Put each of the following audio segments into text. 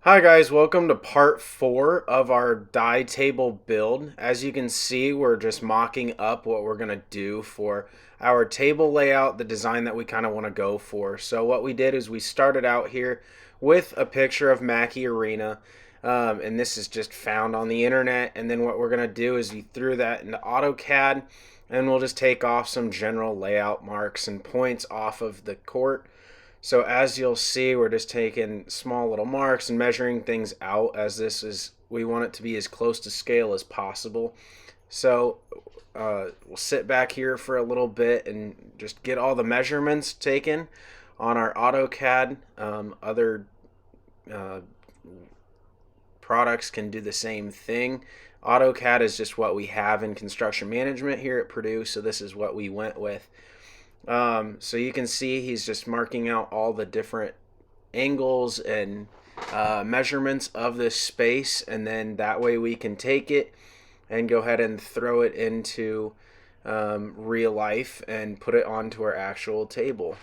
Hi guys, welcome to part 4 of our die table build. As you can see, we're just mocking up what we're going to do for our table layout, the design that we kind of want to go for. So what we did is we started out here with a picture of Mackie Arena, and this is just found on the internet. And then what we're going to do is we threw that into AutoCAD, and we'll just take off some general layout marks and points off of the court. So as you'll see, we're just taking small little marks and measuring things out, as we want it to be as close to scale as possible. So we'll sit back here for a little bit and just get all the measurements taken on our AutoCAD. Other products can do the same thing. AutoCAD is just what we have in construction management here at Purdue, so this is what we went with. So you can see he's just marking out all the different angles and measurements of this space, and then that way we can take it and go ahead and throw it into real life and put it onto our actual table.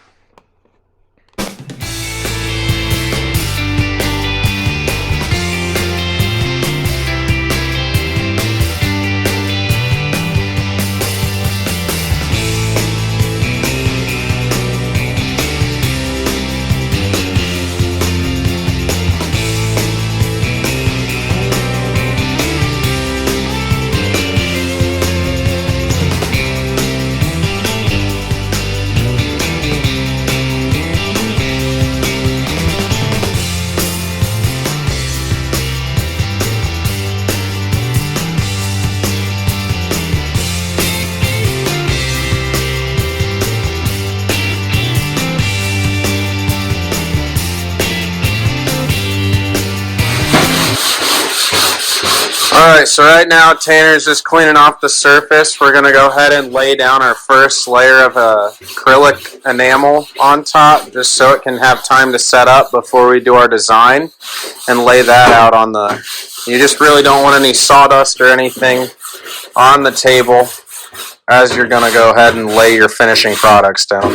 Alright, so right now Tanner's just cleaning off the surface. We're going to go ahead and lay down our first layer of acrylic enamel on top, just so it can have time to set up before we do our design, and lay that out on the... You just really don't want any sawdust or anything on the table as you're going to go ahead and lay your finishing products down.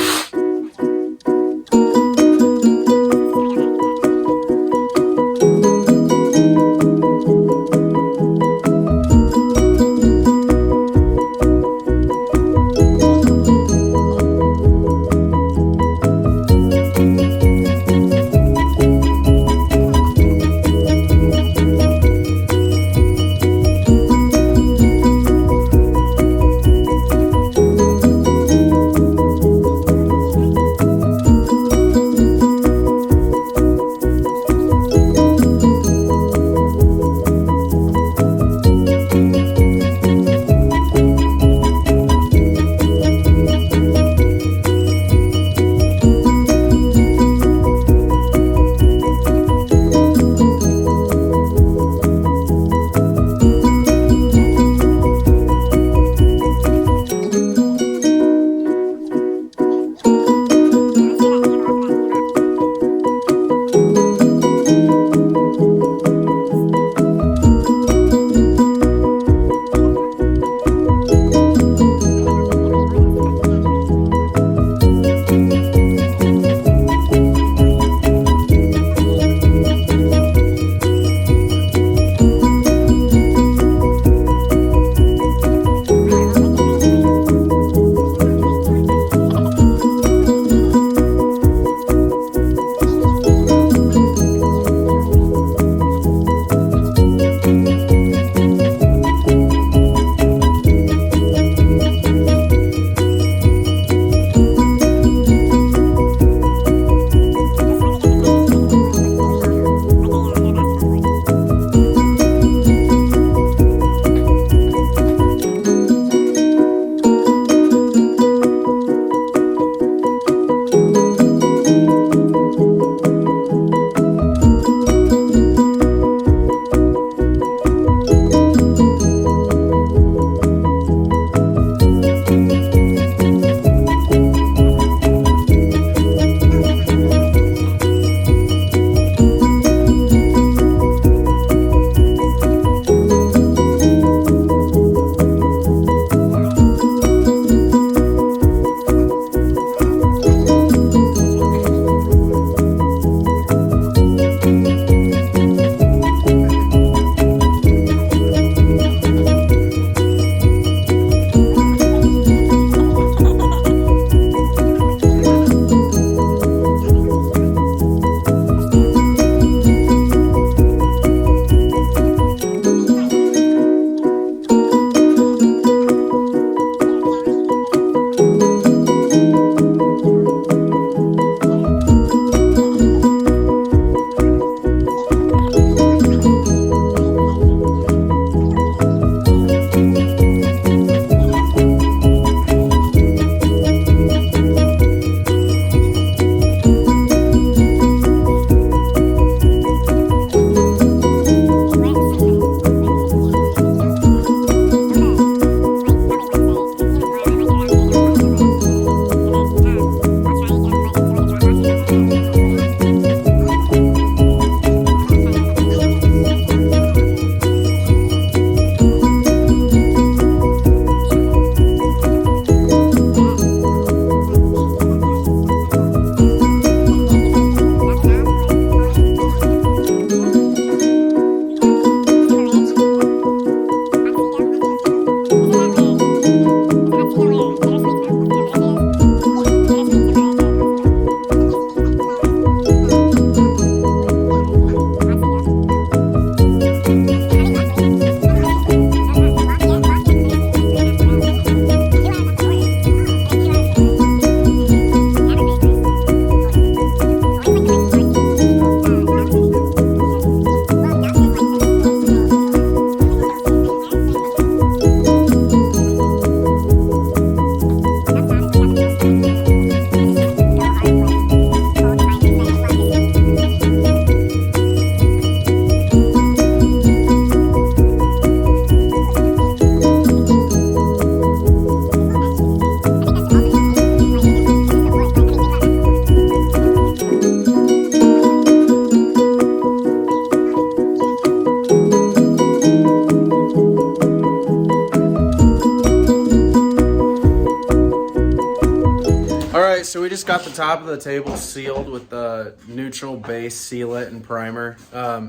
we just got the top of the table sealed with the neutral base sealant and primer.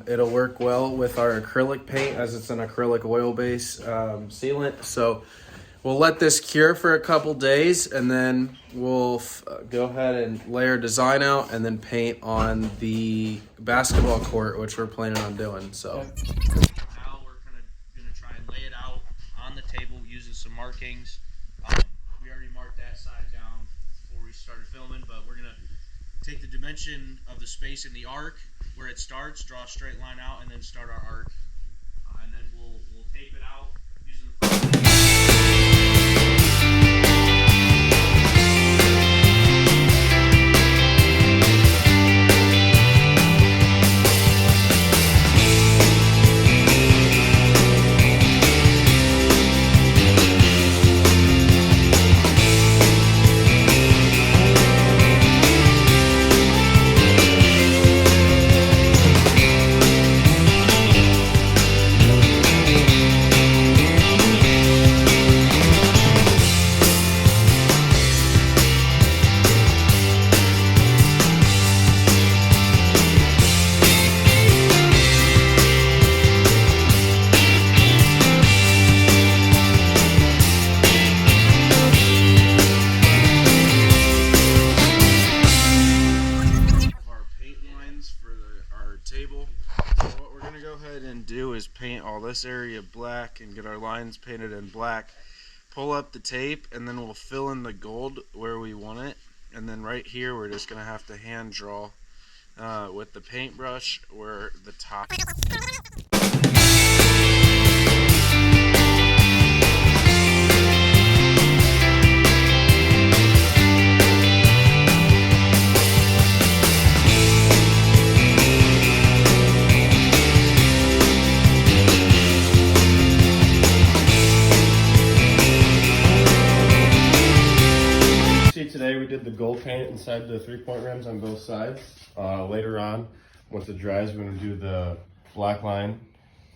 It'll work well with our acrylic paint as it's an acrylic oil base sealant. So we'll let this cure for a couple days, and then we'll go ahead and lay our design out and then paint on the basketball court, which we're planning on doing. So now we're gonna try and lay it out on the table using some markings. We already marked that side down before we started filming, but we're gonna take the dimension of the space in the arc where it starts, draw a straight line out, and then start our arc, and then we'll tape it out using the table. So what we're gonna go ahead and do is paint all this area black and get our lines painted in black. Pull up the tape, and then we'll fill in the gold where we want it. And then right here we're just gonna have to hand draw with the paintbrush where the top. Today we did the gold paint inside the 3-point rims on both sides. Later on, once it dries, we're going to do the black line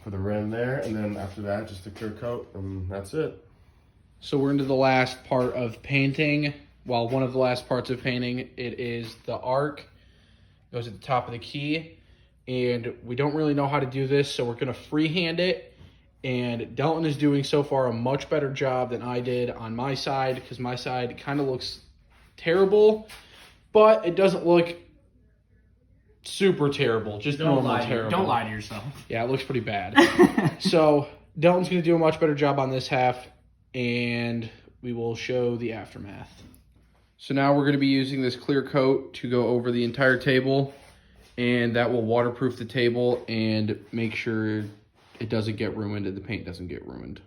for the rim there, and then after that, just a clear coat, and that's it. So we're into the last part of painting. Well, one of the last parts of painting. It is the arc. Goes at the top of the key, and we don't really know how to do this, so we're going to freehand it. And Delton is doing so far a much better job than I did on my side, because my side kind of looks terrible, but it doesn't look super terrible, just normal terrible. Don't lie to yourself. Yeah, it looks pretty bad. So Delton's going to do a much better job on this half, and we will show the aftermath. So now we're going to be using this clear coat to go over the entire table, and that will waterproof the table and make sure it doesn't get ruined and the paint doesn't get ruined.